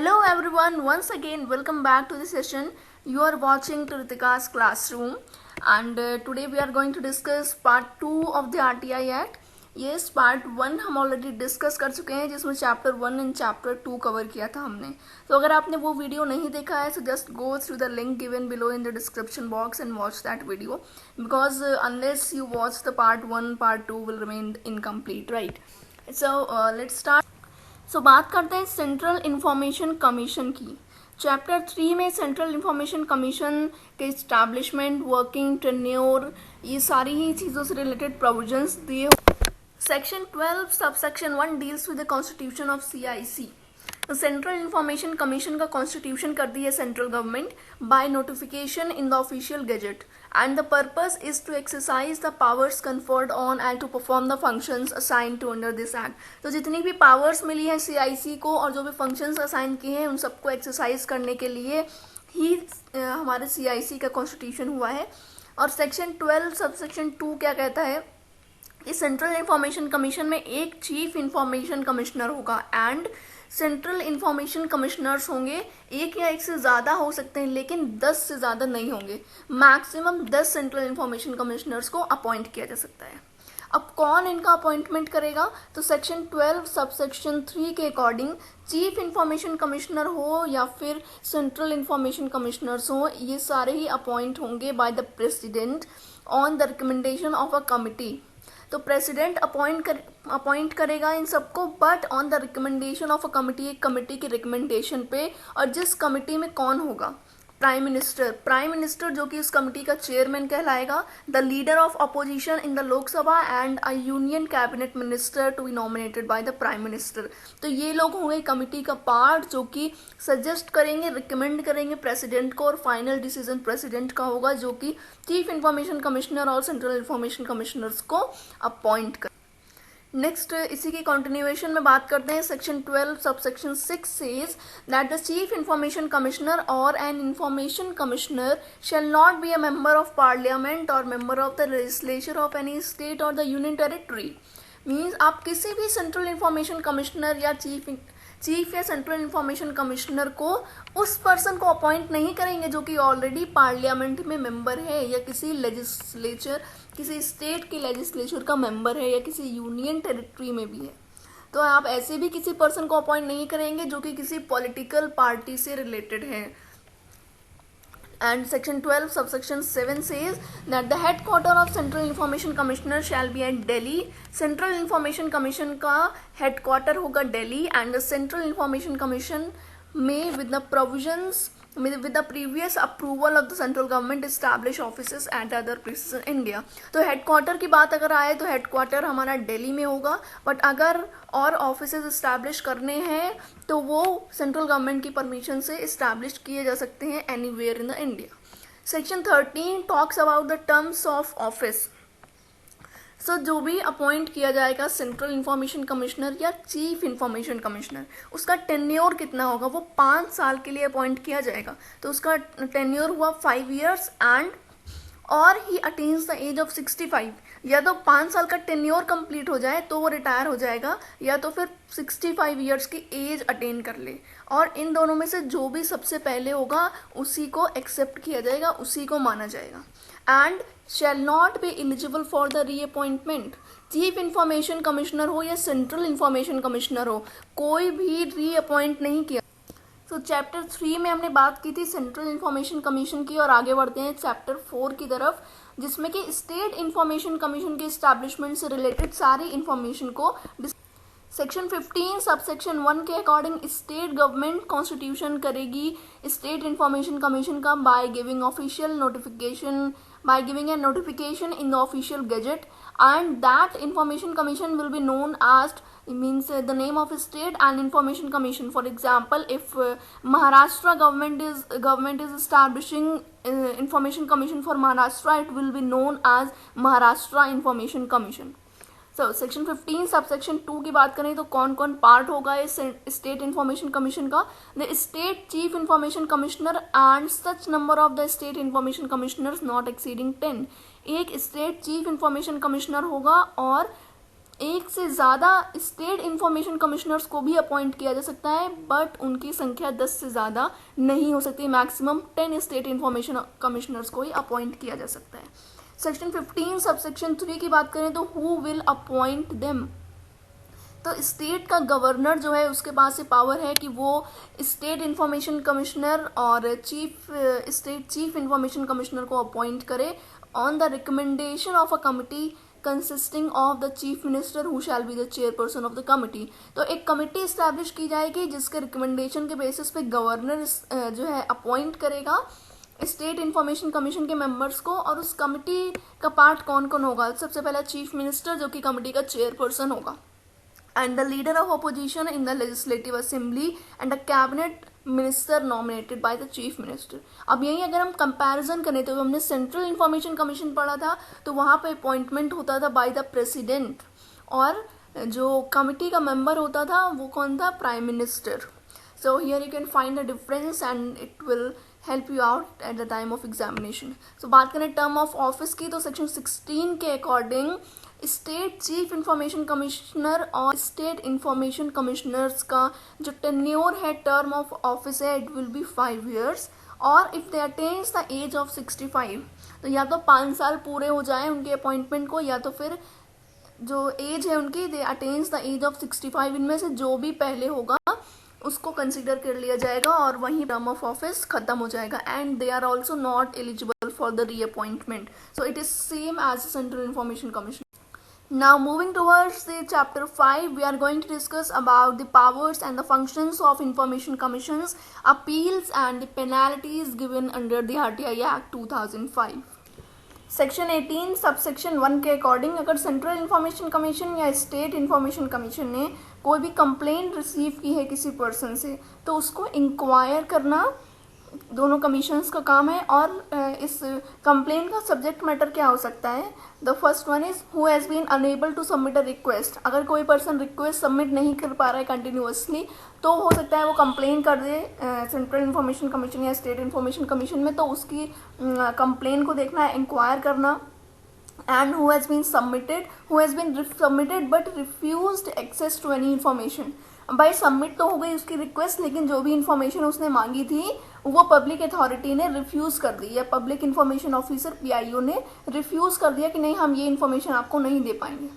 Hello everyone, once again welcome back to the session. You are watching Kritika's classroom and today we are going to discuss part 2 of the RTI Act. Yes, part 1 हम already discuss कर चुके हैं जिसमें chapter 1 and chapter 2 cover किया था हमने. तो अगर आपने वो वीडियो नहीं देखा है so just go through the link given below in the description box and watch that video because unless you watch the part 1, part 2 will remain incomplete, right? So let's start. So बात करते हैं central information commission की. Chapter 3 में central information commission के establishment, working, tenure, ये सारी ही चीज़ों से रिलेटेड प्रोविजंस दिए. Section 12 subsection 1 deals with the constitution of CIC. Central information commission का कॉन्स्टिट्यूशन कर दी है central government by notification in the official gazette and the purpose is to exercise the powers conferred on and to perform the functions assigned to under this act. तो जितनी भी powers मिली है CIC को और जो भी फंक्शंस असाइन किए हैं उन सबको एक्सरसाइज करने के लिए ही हमारे CIC का कॉन्स्टिट्यूशन हुआ है. और सेक्शन 12 सबसेक्शन 2 क्या कहता है कि सेंट्रल इंफॉर्मेशन कमीशन में एक चीफ इंफॉर्मेशन कमिश्नर होगा एंड सेंट्रल इंफॉर्मेशन कमिश्नर्स होंगे. एक या एक से ज़्यादा हो सकते हैं लेकिन 10 से ज़्यादा नहीं होंगे. मैक्सिमम 10 सेंट्रल इंफॉर्मेशन कमिश्नर्स को अपॉइंट किया जा सकता है. अब कौन इनका अपॉइंटमेंट करेगा तो सेक्शन 12 सबसेक्शन 3 के अकॉर्डिंग चीफ इंफॉर्मेशन कमिश्नर हो या फिर सेंट्रल इंफॉर्मेशन कमिश्नर्स हो, ये सारे ही अपॉइंट होंगे by the president on the recommendation of a committee. तो प्रेसिडेंट अपॉइंट करेगा इन सबको but on the recommendation of a committee, एक कमिटी की रिकमेंडेशन पे. और जिस कमिटी में कौन होगा? प्राइम मिनिस्टर जो कि उस कमिटी का चेयरमैन कहलाएगा. The leader of opposition in the Lok Sabha and a union cabinet minister to be nominated by the prime minister. तो ये लोग होंगे कमिटी का पार्ट जो कि सजेस्ट करेंगे, रिकमेंड करेंगे प्रेसिडेंट को और फाइनल डिसीजन प्रेसिडेंट का होगा जो कि चीफ इंफॉर्मेशन कमिश्नर और सेंट्रल इंफॉर्मेशन कमिश्नर्स को अपॉइंट कर. नेक्स्ट इसी की कंटिन्यूएशन में बात करते हैं. Section 12 subsection 6 says that the chief information commissioner और an information commissioner shall not be a member of parliament और member of the legislature of any state और द यूनियन टेरिटरी. मीन्स आप किसी भी सेंट्रल इंफॉर्मेशन कमिश्नर या chief या central information commissioner को उस पर्सन को अपॉइंट नहीं करेंगे जो कि ऑलरेडी पार्लियामेंट में मेंबर है या किसी लेजिस्लेचर, किसी स्टेट के लेजिस्लेचर का मेंबर है या किसी यूनियन टेरिटरी में भी है. तो आप ऐसे भी किसी पर्सन को अपॉइंट नहीं करेंगे जो कि किसी पॉलिटिकल पार्टी से रिलेटेड है. And section 12 subsection 7 says that the headquarter of Central Information Commissioner shall be at Delhi. Central Information Commission का headquarter होगा Delhi and the Central Information Commission may with the provisions with the previous approval of the central government establish offices at other places in India. तो headquarter की बात अगर आए तो headquarter हमारा दिल्ली में होगा बट अगर और ऑफिसेज इस्टेब्लिश करने हैं तो वो सेंट्रल गवर्नमेंट की परमिशन से इस्टेब्लिश किए जा सकते हैं anywhere in the India. Section 13 talks about the terms of office. So जो भी अपॉइंट किया जाएगा सेंट्रल इंफॉर्मेशन कमिश्नर या चीफ इंफॉर्मेशन कमिश्नर, उसका टेन्योर कितना होगा? वो 5 साल के लिए अपॉइंट किया जाएगा. तो उसका टेन्योर हुआ 5 years and or he attains the age of 65. या तो 5 साल का टेन्योर कंप्लीट हो जाए तो वो रिटायर हो जाएगा या तो फिर 65 years की एज अटेन कर ले. और इन दोनों में से जो भी सबसे पहले होगा उसी को एक्सेप्ट किया जाएगा, उसी को माना जाएगा. And shall not be eligible for the reappointment. Chief information commissioner हो या सेंट्रल इंफॉर्मेशन कमिश्नर हो, कोई भी रीअपॉइंट नहीं किया. तो चैप्टर 3 में हमने बात की थी सेंट्रल इंफॉर्मेशन कमीशन की और आगे बढ़ते हैं चैप्टर 4 की तरफ जिसमें कि स्टेट इंफॉर्मेशन कमीशन के इस्टेब्लिशमेंट से रिलेटेड सारी इंफॉर्मेशन को. सेक्शन 15 सबसेक्शन 1 के अकॉर्डिंग स्टेट गवर्नमेंट कॉन्स्टिट्यूशन करेगी स्टेट इंफॉर्मेशन कमीशन का by giving a notification in the official gazette and that information commission will be known as the name of a state and information commission. For example, if Maharashtra government is establishing information commission for Maharashtra, it will be known as Maharashtra Information Commission. So section 15 subsection 2 की बात करें तो कौन कौन part होगा इस state information commission का? The state chief information commissioner and such number of the state information commissioners not exceeding 10. एक स्टेट चीफ इंफॉर्मेशन कमिश्नर होगा और एक से ज़्यादा स्टेट इंफॉर्मेशन कमिश्नर्स को भी अपॉइंट किया जा सकता है, बट उनकी संख्या 10 से ज़्यादा नहीं हो सकती। मैक्सिमम 10 स्टेट इंफॉर्मेशन कमिश्नर्स को ही अपॉइंट किया जा सकता है। सेक्शन 15 सबसेक्शन 3 की बात करें तो हु विल अपॉइंट देम, तो स्टेट का गवर्नर जो है उसके पास ये पावर है कि वो स्टेट इंफॉर्मेशन कमिश्नर और स्टेट चीफ इंफॉर्मेशन कमिश्नर को अपॉइंट करे on the recommendation of a committee consisting of the chief minister who shall be the chairperson of the committee. तो एक कमिटी इस्टेब्लिश की जाएगी जिसके रिकमेंडेशन के बेसिस पे गवर्नर जो है अपॉइंट करेगा स्टेट इंफॉर्मेशन कमीशन के मेंबर्स को, और उस कमिटी का पार्ट कौन कौन होगा। सबसे पहला चीफ मिनिस्टर जो कि कमिटी का चेयरपर्सन होगा, and the leader of opposition in the legislative assembly and a cabinet minister nominated by the chief minister। अब यही अगर हम कंपैरिजन करें तो हमने सेंट्रल इंफॉर्मेशन कमीशन पढ़ा था तो वहाँ पे अपॉइंटमेंट होता था बाय द प्रेसिडेंट, और जो कमिटी का मेंबर होता था वो कौन था, prime minister. So here you can find the difference and it will help you out at the time of examination. So बात करें टर्म ऑफ ऑफिस की तो सेक्शन 16 के according state chief information commissioner और स्टेट इंफॉर्मेशन कमिश्नर्स का जो tenure है, term of office है, इट विल बी 5 years, और if they attains the age of 65, तो या तो 5 साल पूरे हो जाए उनके अपॉइंटमेंट को, या तो फिर जो एज है उनकी दे अटेन्स द एज ऑफ 65, इनमें से जो भी पहले होगा उसको कंसिडर कर लिया जाएगा और वहीं टर्म ऑफ ऑफिस खत्म हो जाएगा, and they are also not eligible for the reappointment. So it is same as central information commission. Now moving towards the chapter 5, we are going to discuss about the powers and the functions of information commissions, appeals and the penalties given under the RTI Act 2005। Section 18 subsection 1 के according अगर central information commission या state information commission ने कोई भी complaint receive की है किसी person से तो उसको इंक्वायर करना दोनों कमीशंस का काम है। और इस कंप्लेंट का सब्जेक्ट मैटर क्या हो सकता है, the first one is who has been unable to submit a request. अगर कोई पर्सन रिक्वेस्ट सबमिट नहीं कर पा रहा है कंटिन्यूअसली तो हो सकता है वो कंप्लेन कर दे सेंट्रल इंफॉर्मेशन कमीशन या स्टेट इंफॉर्मेशन कमीशन में, तो उसकी कंप्लेन को देखना है, इंक्वायर करना। And who has been submitted but refused access to any information. भाई सबमिट तो हो गई उसकी रिक्वेस्ट, लेकिन जो भी इन्फॉर्मेशन उसने मांगी थी वो पब्लिक अथॉरिटी ने रिफ्यूज कर दी, या पब्लिक इन्फॉर्मेशन ऑफिसर PIO ने रिफ्यूज कर दिया कि नहीं हम ये इन्फॉर्मेशन आपको नहीं दे पाएंगे।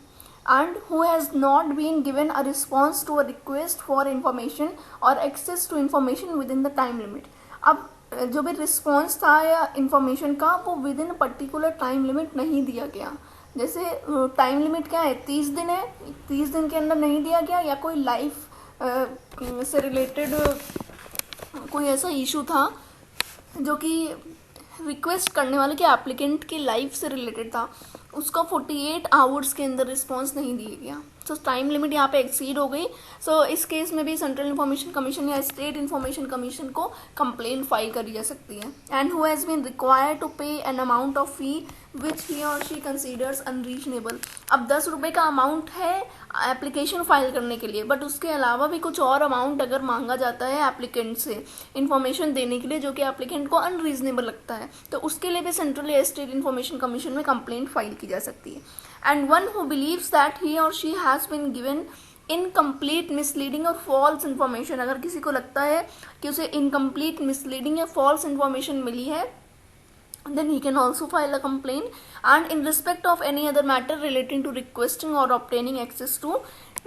And who has not been given a response to a request for information और access to information within the time limit. अब जो भी रिस्पॉन्स था या इन्फॉर्मेशन का वो within particular time limit नहीं दिया गया। जैसे टाइम लिमिट क्या है, 30 दिन है, 30 दिन के अंदर नहीं दिया गया, या कोई लाइफ से रिलेटेड कोई ऐसा इशू था जो कि रिक्वेस्ट करने वाले के एप्लीकेंट की लाइफ से रिलेटेड था, उसका 48 आवर्स के अंदर रिस्पांस नहीं दिया गया, तो टाइम लिमिट यहाँ पे एक्सीड हो गई। सो इस केस में भी सेंट्रल इंफॉर्मेशन कमीशन या स्टेट इंफॉर्मेशन कमीशन को कंप्लेंट फाइल करी जा सकती है। And who has been required to pay an amount of fee which he और शी कंसीडर्स अनरीजनेबल। अब 10 रुपये का अमाउंट है एप्लीकेशन फाइल करने के लिए, बट उसके अलावा भी कुछ और अमाउंट अगर मांगा जाता है एप्लीकेंट से इन्फॉर्मेशन देने के लिए जो कि एप्लीकेंट को अनरीजनेबल लगता है, तो उसके लिए भी सेंट्रल या स्टेट इंफॉर्मेशन कमीशन में कंप्लेंट फाइल की जा सकती है। And one who believes that he और she has been given incomplete misleading और फॉल्स इन्फॉर्मेशन, अगर किसी को लगता है कि उसे इनकम्प्लीट मिसलीडिंग या फॉल्स इन्फॉर्मेशन मिली है, then he can also file a complaint and in respect of any other matter relating to requesting or obtaining access to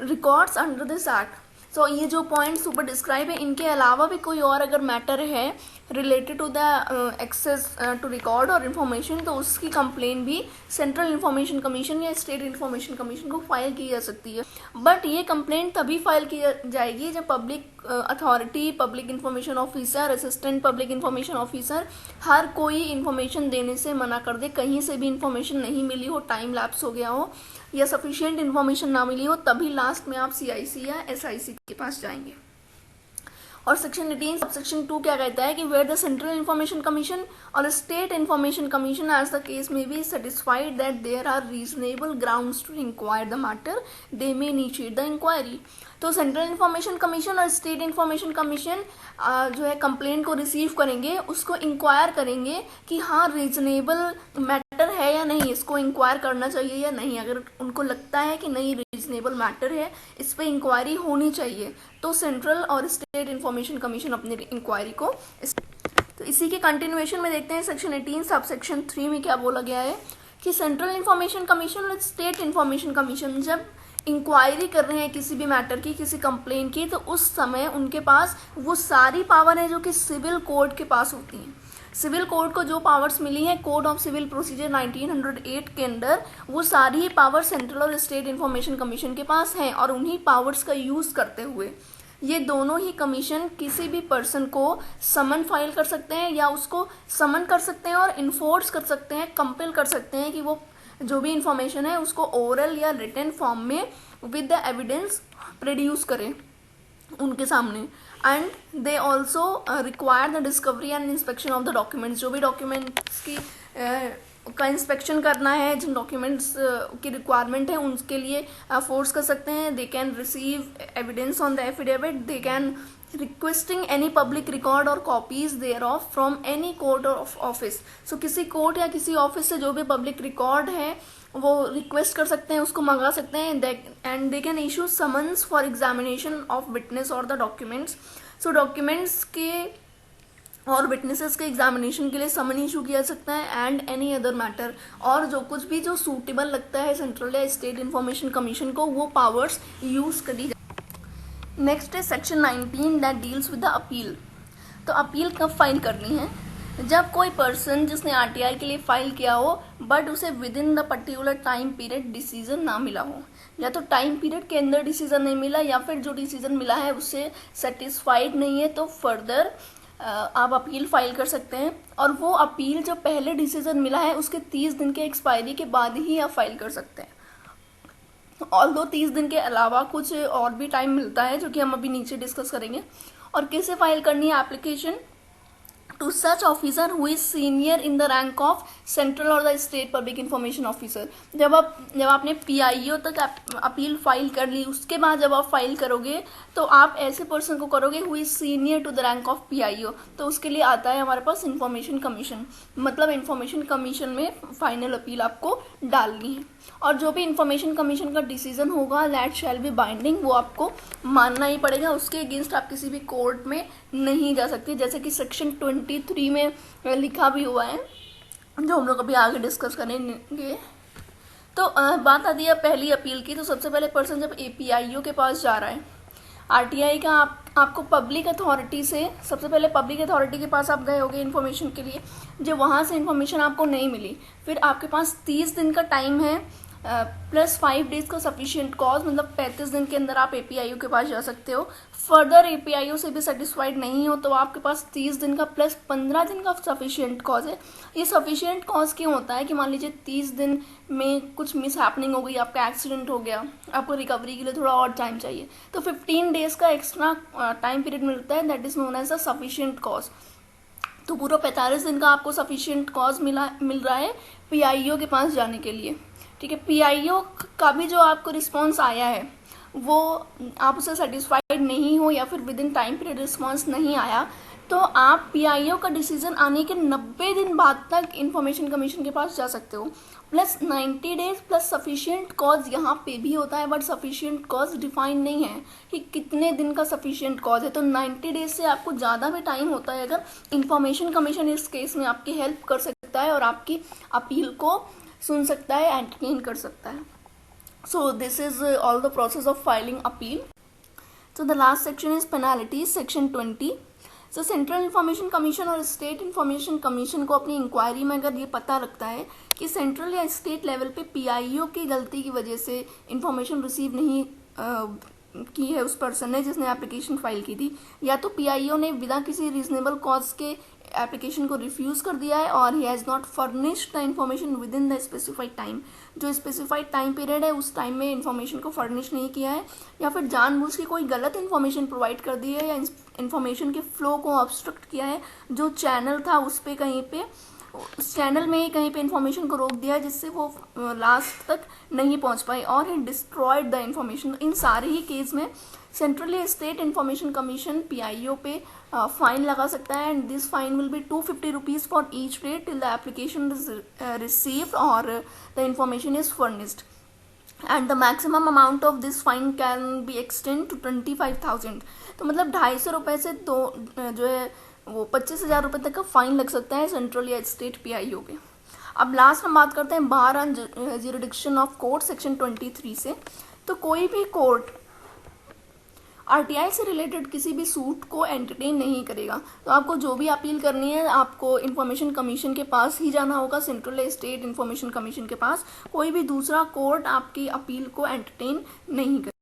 records under this act। so ये जो पॉइंट्स ऊपर describe है इनके अलावा भी कोई और अगर मैटर है related to the access to record और इन्फॉर्मेशन तो उसकी कंप्लेन भी सेंट्रल इंफॉर्मेशन कमीशन या स्टेट इंफॉर्मेशन कमीशन को फाइल की जा सकती है। बट ये कंप्लेंट तभी फाइल की जाएगी जब public authority, public information officer, assistant public information officer हर कोई इन्फॉर्मेशन देने से मना कर दे, कहीं से भी इन्फॉर्मेशन नहीं मिली हो, टाइम लैप्स हो गया हो या सफिशिएंट इन्फॉर्मेशन ना मिली हो, तभी लास्ट में आप CIC या SIC के पास जाएंगे। और सेक्शन 18 सबसेक्शन 2 क्या कहता है कि where the central information commission और state information commission as the case में be satisfied that there are reasonable grounds to inquire the matter they may initiate the inquiry. तो सेंट्रल इंफॉर्मेशन कमीशन और state information commission जो है complaint को receive करेंगे, उसको inquire करेंगे कि हाँ रीजनेबल मैटर है या नहीं, इसको इंक्वायर करना चाहिए या नहीं। अगर उनको लगता है कि नहीं रीजनेबल मैटर है, इस पर इंक्वायरी होनी चाहिए, तो सेंट्रल और स्टेट इंफॉर्मेशन कमीशन अपनी इंक्वायरी को। तो इसी के कंटिन्यूएशन में देखते हैं सेक्शन 18 सब सेक्शन 3 में क्या बोला गया है कि सेंट्रल इंफॉर्मेशन कमीशन और स्टेट इंफॉर्मेशन कमीशन जब इंक्वायरी कर रहे हैं किसी भी मैटर की, किसी कंप्लेन की, तो उस समय उनके पास वो सारी पावर है जो कि सिविल कोड के पास होती हैं। सिविल कोड को जो पावर्स मिली हैं कोड ऑफ सिविल प्रोसीजर 1908 के अंदर, वो सारी ही पावर सेंट्रल और स्टेट इंफॉर्मेशन कमीशन के पास हैं, और उन्हीं पावर्स का यूज करते हुए ये दोनों ही कमीशन किसी भी पर्सन को समन फाइल कर सकते हैं या उसको समन कर सकते हैं और इन्फोर्स कर सकते हैं, कंपेल कर सकते हैं कि वो जो भी इंफॉर्मेशन है उसको ओरल या रिटन फॉर्म में विद द एविडेंस प्रोड्यूस करें उनके सामने। And they also require the discovery and inspection of the documents, जो भी डॉक्यूमेंट्स की का इंस्पेक्शन करना है, जिन डॉक्यूमेंट्स की रिक्वायरमेंट है उनके लिए फोर्स कर सकते हैं। They can receive evidence on the affidavit, they can requesting any public record और copies there of from any court of office. So किसी कोर्ट या किसी ऑफिस से जो भी पब्लिक रिकॉर्ड है वो रिक्वेस्ट कर सकते हैं, उसको मंगा सकते हैं। And they can issue summons for examination of witness और द डॉक्यूमेंट्स। सो डॉक्यूमेंट्स के और विटनेसेस के एग्जामिनेशन के लिए समन इशू किया सकता है एंड एनी अदर मैटर, और जो कुछ भी जो सूटेबल लगता है सेंट्रल या स्टेट इंफॉर्मेशन कमीशन को वो पावर्स यूज करी जाए। नेक्स्ट है section 19 that deals with the appeal. तो अपील कब फाइल करनी है? जब कोई पर्सन जिसने आरटीआई के लिए फाइल किया हो बट उसे with in the particular time period decision ना मिला हो, या तो टाइम पीरियड के अंदर डिसीजन नहीं मिला या फिर जो डिसीजन मिला है उससे सेटिस्फाइड नहीं है, तो फर्दर आप अपील फाइल कर सकते हैं। और वो अपील जो पहले डिसीजन मिला है उसके 30 दिन के एक्सपायरी के बाद ही आप फाइल कर सकते हैं। ऑल्दो 30 दिन के अलावा कुछ और भी टाइम मिलता है जो कि हम अभी नीचे डिस्कस करेंगे। और कैसे फाइल करनी है application? To such officer who is senior in the rank of central और the state public information officer. जब आपने पीआईओ तक अपील फाइल कर ली, उसके बाद जब आप फाइल करोगे तो आप ऐसे पर्सन को करोगे who is senior to the rank of PIO. तो उसके लिए आता है हमारे पास इंफॉर्मेशन कमीशन, मतलब इंफॉर्मेशन कमीशन में फाइनल अपील आपको डालनी है। और जो भी इंफॉर्मेशन कमीशन का डिसीजन होगा दैट शैल बी बाइंडिंग, वो आपको मानना ही पड़ेगा, उसके अगेंस्ट आप किसी भी कोर्ट में नहीं जा सकते, जैसे कि सेक्शन 23 में लिखा भी हुआ है जो हम लोग अभी आगे डिस्कस करेंगे। तो बात आती है पहली अपील की। तो सबसे पहले पर्सन जब एपीआईओ के पास जा रहा है आरटीआई का, आपको पब्लिक अथॉरिटी से, सबसे पहले पब्लिक अथॉरिटी के पास आप गए होगे इन्फॉर्मेशन के लिए, जब वहाँ से इन्फॉर्मेशन आपको नहीं मिली, फिर आपके पास 30 दिन का टाइम है प्लस 5 डेज का सफिशिएंट कॉज, मतलब 35 दिन के अंदर आप एपीआईओ के पास जा सकते हो। फर्दर एपीआईओ से भी सेटिस्फाइड नहीं हो तो आपके पास 30 दिन का प्लस 15 दिन का सफिशिएंट कॉज है। ये सफिशिएंट कॉज क्यों होता है कि मान लीजिए 30 दिन में कुछ मिस हैपनिंग हो गई, आपका एक्सीडेंट हो गया, आपको रिकवरी के लिए थोड़ा और टाइम चाहिए, तो 15 डेज का एक्स्ट्रा टाइम पीरियड मिलता है, that is known as the sufficient cause. तो पूरा 45 दिन का आपको सफिशिएंट कॉज मिल रहा है पीआईओ के पास जाने के लिए। ठीक है, पीआईओ का भी जो आपको रिस्पॉन्स आया है वो आप उससे सेटिस्फाइड नहीं हो या फिर with in time period response नहीं आया, तो आप पीआईओ का डिसीजन आने के 90 दिन बाद तक इंफॉर्मेशन कमीशन के पास जा सकते हो। Plus 90 days plus sufficient cause यहाँ पे भी होता है, बट सफिशिएंट कॉज डिफाइन नहीं है कि कितने दिन का सफिशिएंट कॉज है। तो 90 डेज से आपको ज़्यादा भी टाइम होता है अगर इंफॉर्मेशन कमीशन इस केस में आपकी हेल्प कर सकता है और आपकी अपील को सुन सकता है, एंटरटेन कर सकता है। So this is all the process of filing appeal. So the last section is penalties, section 20. So central information commission और स्टेट इंफॉर्मेशन कमीशन को अपनी इंक्वायरी में अगर ये पता लगता है कि सेंट्रल या स्टेट लेवल पे पीआईओ की गलती की वजह से इंफॉर्मेशन रिसीव नहीं की है उस पर्सन ने जिसने एप्लीकेशन फाइल की थी, या तो पीआईओ ने बिना किसी रीजनेबल कॉज के एप्लीकेशन को रिफ्यूज कर दिया है और he has not furnished the information with in the specified time, जो स्पेसिफाइड टाइम पीरियड है उस टाइम में इंफॉर्मेशन को फर्निश नहीं किया है, या फिर जानबूझ के कोई गलत इंफॉर्मेशन प्रोवाइड कर दी है या इंफॉर्मेशन के फ्लो को ऑब्स्ट्रक्ट किया है, जो चैनल था उस पर कहीं पे उस चैनल में ही कहीं पे इंफॉर्मेशन को रोक दिया जिससे वो लास्ट तक नहीं पहुंच पाई, और ही डिस्ट्रॉयड द इंफॉर्मेशन। इन सारे ही केस में सेंट्रल या स्टेट इंफॉर्मेशन कमीशन पीआईओ पे फाइन लगा सकता है, and this fine will be 250 rupees for each day till the application is received और the information is furnished. And the maximum amount of this fine can be extend to 25,000। तो मतलब 250 रुपये से तो जो है वो 25,000 रुपये तक का फाइन लग सकता है सेंट्रल या स्टेट PIO पे। अब लास्ट हम बात करते हैं bar and jurisdiction of court section 23 से। तो कोई भी कोर्ट RTI से रिलेटेड किसी भी सूट को एंटरटेन नहीं करेगा। तो आपको जो भी अपील करनी है आपको इंफॉर्मेशन कमीशन के पास ही जाना होगा, सेंट्रल या स्टेट इंफॉर्मेशन कमीशन के पास। कोई भी दूसरा कोर्ट आपकी अपील को एंटरटेन नहीं करेगा।